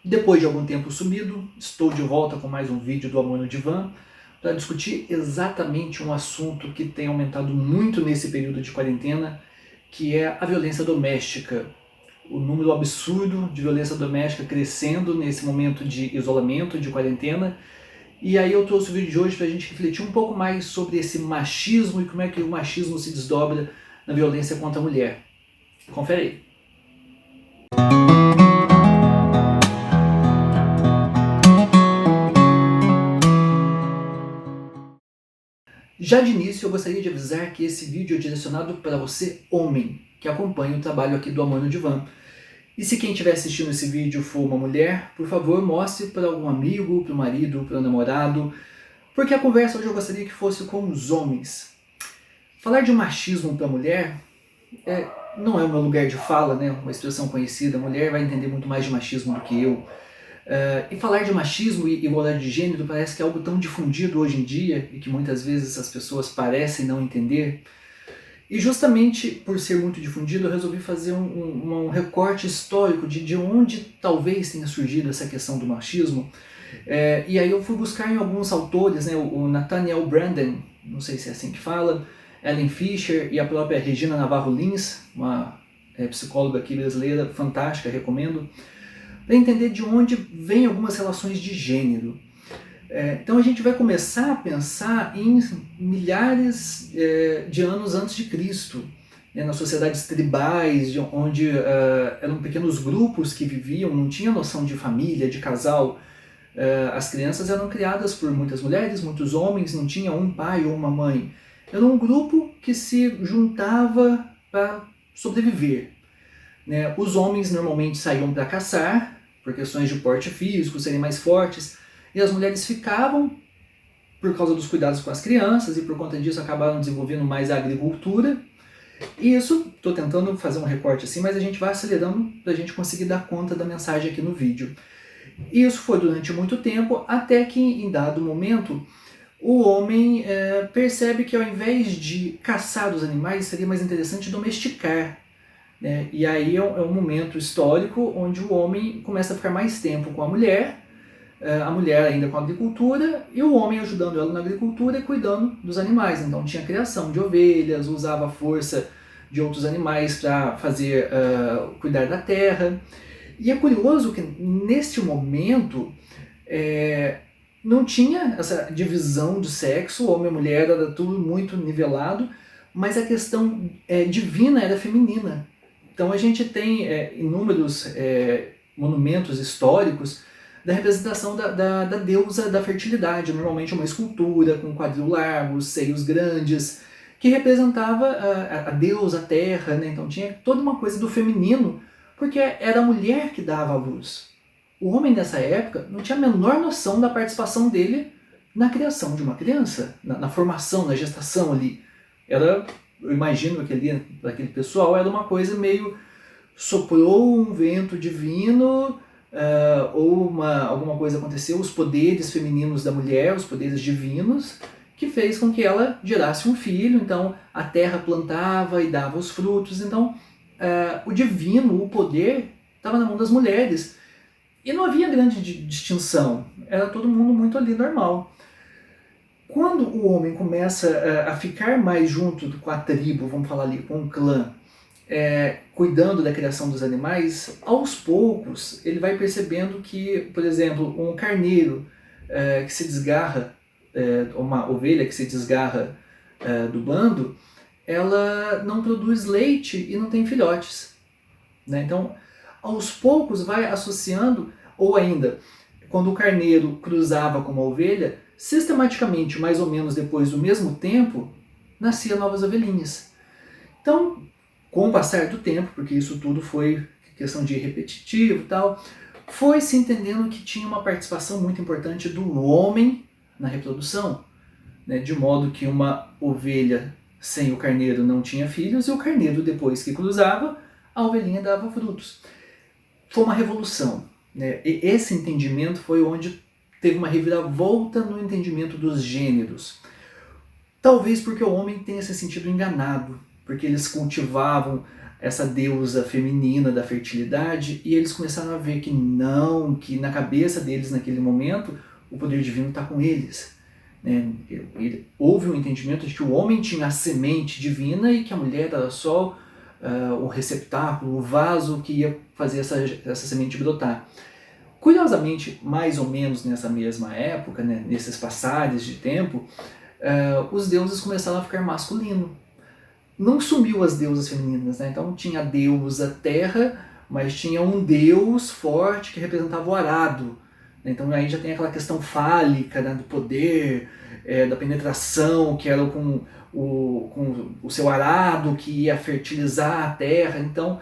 Depois de algum tempo sumido, estou de volta com mais um vídeo do Amor no Divã para discutir exatamente um assunto que tem aumentado muito nesse período de quarentena, que é a violência doméstica. O número absurdo de violência doméstica crescendo nesse momento de isolamento, de quarentena. E aí eu trouxe o vídeo de hoje para a gente refletir um pouco mais sobre esse machismo e como é que o machismo se desdobra na violência contra a mulher. Confere aí. Já de início, eu gostaria de avisar que esse vídeo é direcionado para você, homem, que acompanha o trabalho aqui do Amor no Divã. E se quem estiver assistindo esse vídeo for uma mulher, por favor, mostre para algum amigo, para o marido, para o namorado, porque a conversa hoje eu gostaria que fosse com os homens. Falar de machismo para a mulher não é o meu lugar de fala, né? Uma expressão conhecida, a mulher vai entender muito mais de machismo do que eu. E falar de machismo e igualdade de gênero parece que é algo tão difundido hoje em dia e que muitas vezes as pessoas parecem não entender. E justamente por ser muito difundido, eu resolvi fazer um recorte histórico de onde talvez tenha surgido essa questão do machismo. E aí eu fui buscar em alguns autores, né, o Nathaniel Branden, não sei se é assim que fala, Ellen Fisher e a própria Regina Navarro Lins, uma psicóloga aqui brasileira fantástica, recomendo, para entender de onde vêm algumas relações de gênero. Então a gente vai começar a pensar em milhares de anos antes de Cristo, nas sociedades tribais, onde eram pequenos grupos que viviam, não tinha noção de família, de casal. As crianças eram criadas por muitas mulheres, muitos homens, não tinha um pai ou uma mãe. Era um grupo que se juntava para sobreviver. Os homens normalmente saíam para caçar, por questões de porte físico, serem mais fortes, e as mulheres ficavam por causa dos cuidados com as crianças, e por conta disso acabaram desenvolvendo mais a agricultura. E isso, estou tentando fazer um recorte assim, mas a gente vai acelerando para a gente conseguir dar conta da mensagem aqui no vídeo. E isso foi durante muito tempo, até que em dado momento o homem percebe que ao invés de caçar os animais, seria mais interessante domesticar. E aí é um momento histórico onde o homem começa a ficar mais tempo com a mulher ainda com a agricultura, e o homem ajudando ela na agricultura e cuidando dos animais. Então tinha criação de ovelhas, usava a força de outros animais para fazer cuidar da terra. E é curioso que neste momento não tinha essa divisão de sexo, homem e mulher, era tudo muito nivelado, mas a questão divina era feminina. Então a gente tem inúmeros monumentos históricos da representação da deusa da fertilidade, normalmente uma escultura com quadril largo, seios grandes, que representava a deusa, a terra, né? Então tinha toda uma coisa do feminino, porque era a mulher que dava a luz. O homem nessa época não tinha a menor noção da participação dele na criação de uma criança, na formação, na gestação ali. Eu imagino que ali, para aquele pessoal, era uma coisa meio soprou um vento divino, ou alguma coisa aconteceu, os poderes femininos da mulher, os poderes divinos, que fez com que ela gerasse um filho. Então a terra plantava e dava os frutos. Então o divino, o poder, estava na mão das mulheres. E não havia grande distinção, era todo mundo muito ali normal. Quando o homem começa a ficar mais junto com a tribo, vamos falar ali, com o clã, cuidando da criação dos animais, aos poucos ele vai percebendo que, por exemplo, um carneiro que se desgarra, uma ovelha que se desgarra do bando, ela não produz leite e não tem filhotes. Então, aos poucos vai associando, ou ainda, quando o carneiro cruzava com uma ovelha, sistematicamente, mais ou menos depois do mesmo tempo, nasciam novas ovelhinhas. Então, com o passar do tempo, porque isso tudo foi questão de repetitivo e tal, foi se entendendo que tinha uma participação muito importante do homem na reprodução, de modo que uma ovelha sem o carneiro não tinha filhos, e o carneiro, depois que cruzava, a ovelhinha dava frutos. Foi uma revolução. E esse entendimento foi onde teve uma reviravolta no entendimento dos gêneros. Talvez porque o homem tenha se sentido enganado, porque eles cultivavam essa deusa feminina da fertilidade, e eles começaram a ver que não, que na cabeça deles naquele momento o poder divino está com eles. Né? Houve um entendimento de que o homem tinha a semente divina e que a mulher era só o receptáculo, o vaso que ia fazer essa semente brotar. Curiosamente, mais ou menos nessa mesma época, né, nesses passares de tempo, os deuses começaram a ficar masculinos. Não sumiu as deusas femininas, né? Então tinha a deusa terra, mas tinha um deus forte que representava o arado. Então aí já tem aquela questão fálica, né, do poder, da penetração, que era com o seu arado que ia fertilizar a terra. Então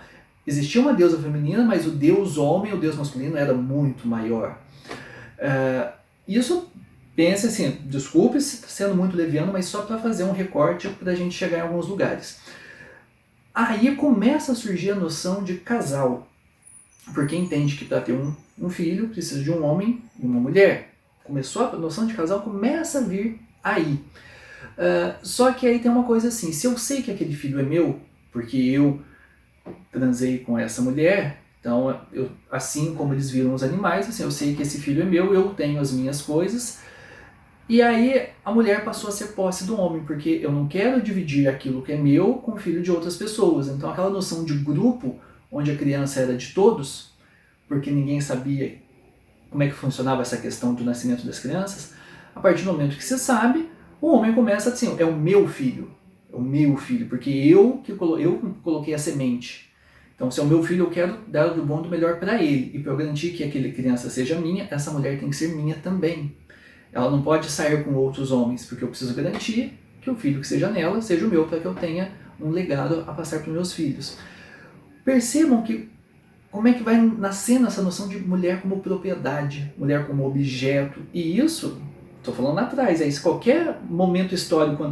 existia uma deusa feminina, mas o deus homem, o deus masculino, era muito maior. Isso, pense assim, desculpe se está sendo muito leviano, mas só para fazer um recorte para a gente chegar em alguns lugares. Aí começa a surgir a noção de casal, porque entende que para ter um filho precisa de um homem e uma mulher. Começou a noção de casal, começa a vir aí. Só que aí tem uma coisa assim, se eu sei que aquele filho é meu, porque eu transei com essa mulher, então assim como eles viram os animais, assim, eu sei que esse filho é meu, eu tenho as minhas coisas, e aí a mulher passou a ser posse do homem, porque eu não quero dividir aquilo que é meu com o filho de outras pessoas. Então aquela noção de grupo, onde a criança era de todos, porque ninguém sabia como é que funcionava essa questão do nascimento das crianças, a partir do momento que você sabe, o homem começa assim, é o meu filho, porque eu coloquei a semente. Então, se é o meu filho, eu quero dar do bom do melhor para ele. E para eu garantir que aquela criança seja minha, essa mulher tem que ser minha também. Ela não pode sair com outros homens, porque eu preciso garantir que o filho que seja nela seja o meu, para que eu tenha um legado a passar para os meus filhos. Percebam que como é que vai nascendo essa noção de mulher como propriedade, mulher como objeto. E isso, estou falando lá atrás, se qualquer momento histórico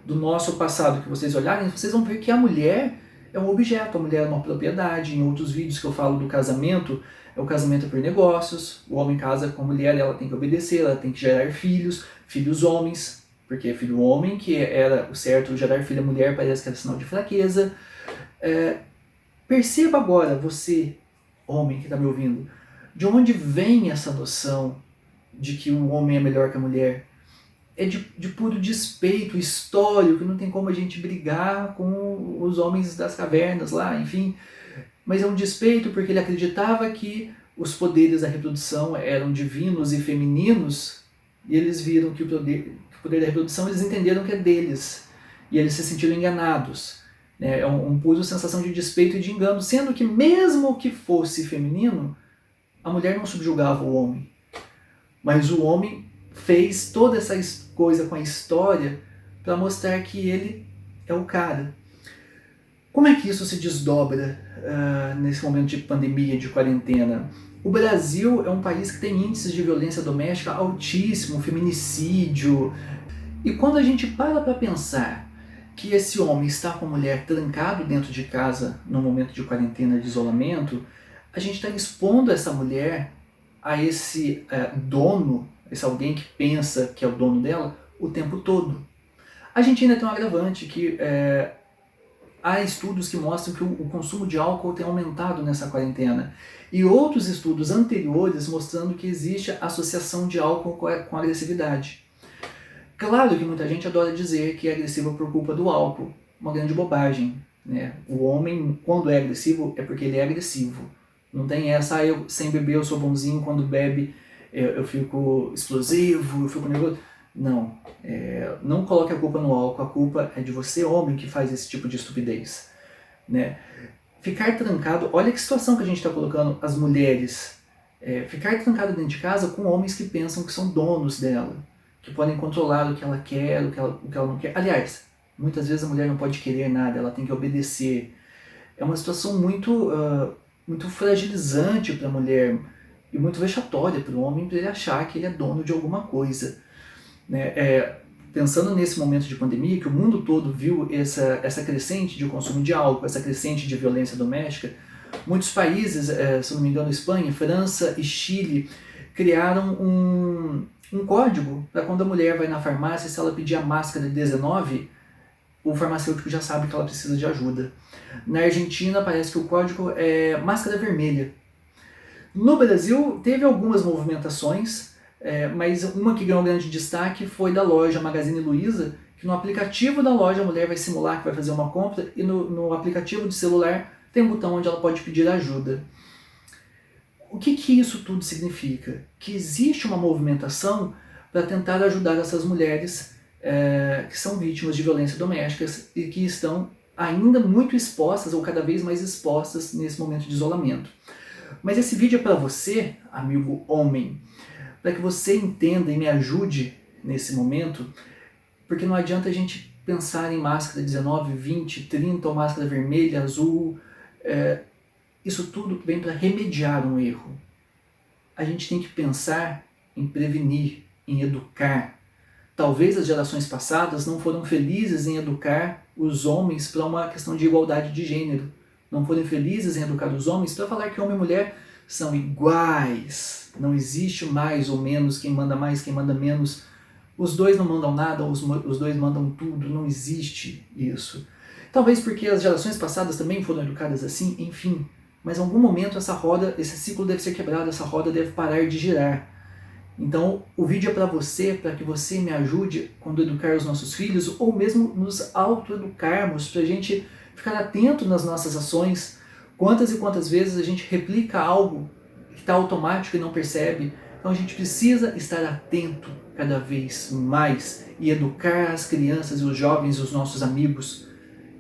do nosso passado que vocês olharem, vocês vão ver que a mulher é um objeto, a mulher é uma propriedade. Em outros vídeos que eu falo do casamento, o casamento é por negócios, o homem casa com a mulher, ela tem que obedecer, ela tem que gerar filhos, filhos homens, porque filho homem, que era o certo, gerar filha mulher parece que era sinal de fraqueza. Perceba agora, você, homem que está me ouvindo, de onde vem essa noção de que o homem é melhor que a mulher? É de puro despeito histórico, que não tem como a gente brigar com os homens das cavernas lá, enfim. Mas é um despeito porque ele acreditava que os poderes da reprodução eram divinos e femininos, e eles viram que o poder da reprodução, eles entenderam que é deles, e eles se sentiram enganados. É um puro sensação de despeito e de engano, sendo que mesmo que fosse feminino, a mulher não subjugava o homem, mas o homem fez toda essa coisa com a história para mostrar que ele é o cara. Como é que isso se desdobra nesse momento de pandemia, de quarentena? O Brasil é um país que tem índices de violência doméstica altíssimo, feminicídio. E quando a gente para pensar que esse homem está com a mulher trancado dentro de casa no momento de quarentena, de isolamento, a gente está expondo essa mulher a esse dono, esse alguém que pensa que é o dono dela, o tempo todo. A gente ainda tem um agravante que há estudos que mostram que o consumo de álcool tem aumentado nessa quarentena. E outros estudos anteriores mostrando que existe associação de álcool com agressividade. Claro que muita gente adora dizer que é agressivo por culpa do álcool. Uma grande bobagem. Né? O homem, quando é agressivo, é porque ele é agressivo. Não tem essa, eu sem beber eu sou bonzinho, quando bebe eu fico explosivo, eu fico nervoso. Não, não coloque a culpa no álcool, a culpa é de você, homem, que faz esse tipo de estupidez. Né? Ficar trancado, olha que situação que a gente está colocando as mulheres. Ficar trancado dentro de casa com homens que pensam que são donos dela, que podem controlar o que ela quer, o que ela não quer. Aliás, muitas vezes a mulher não pode querer nada, ela tem que obedecer. É uma situação muito fragilizante para a mulher e muito vexatória para o homem, para ele achar que ele é dono de alguma coisa. Né? Pensando nesse momento de pandemia, que o mundo todo viu essa crescente de consumo de álcool, essa crescente de violência doméstica, muitos países, se não me engano, Espanha, França e Chile, criaram um código para quando a mulher vai na farmácia, se ela pedir a máscara 19, o farmacêutico já sabe que ela precisa de ajuda. Na Argentina parece que o código é máscara vermelha. No Brasil teve algumas movimentações, mas uma que ganhou grande destaque foi da loja Magazine Luiza, que no aplicativo da loja a mulher vai simular que vai fazer uma compra e no aplicativo de celular tem um botão onde ela pode pedir ajuda. O que isso tudo significa? Que existe uma movimentação para tentar ajudar essas mulheres que são vítimas de violência doméstica e que estão ainda muito expostas ou cada vez mais expostas nesse momento de isolamento. Mas esse vídeo é para você, amigo homem, para que você entenda e me ajude nesse momento, porque não adianta a gente pensar em máscara 19, 20, 30 ou máscara vermelha, azul. Isso tudo vem para remediar um erro. A gente tem que pensar em prevenir, em educar. Talvez as gerações passadas não foram felizes em educar os homens para uma questão de igualdade de gênero. Não foram felizes em educar os homens para falar que homem e mulher são iguais. Não existe mais ou menos, quem manda mais, quem manda menos. Os dois não mandam nada, os dois mandam tudo. Não existe isso. Talvez porque as gerações passadas também foram educadas assim, enfim. Mas em algum momento essa roda, esse ciclo deve ser quebrado, essa roda deve parar de girar. Então o vídeo é para você, para que você me ajude quando educar os nossos filhos, ou mesmo nos autoeducarmos, para a gente ficar atento nas nossas ações. Quantas e quantas vezes a gente replica algo que está automático e não percebe. Então a gente precisa estar atento cada vez mais e educar as crianças e os jovens, os nossos amigos,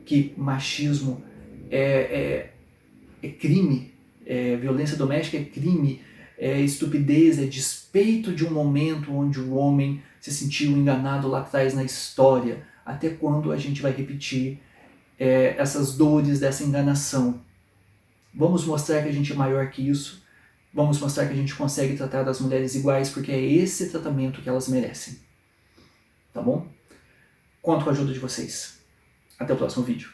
que machismo é crime, violência doméstica é crime, é estupidez, é despeito de um momento onde o homem se sentiu enganado lá atrás na história. Até quando a gente vai repetir essas dores dessa enganação? Vamos mostrar que a gente é maior que isso, vamos mostrar que a gente consegue tratar das mulheres iguais, porque é esse tratamento que elas merecem. Tá bom? Conto com a ajuda de vocês. Até o próximo vídeo.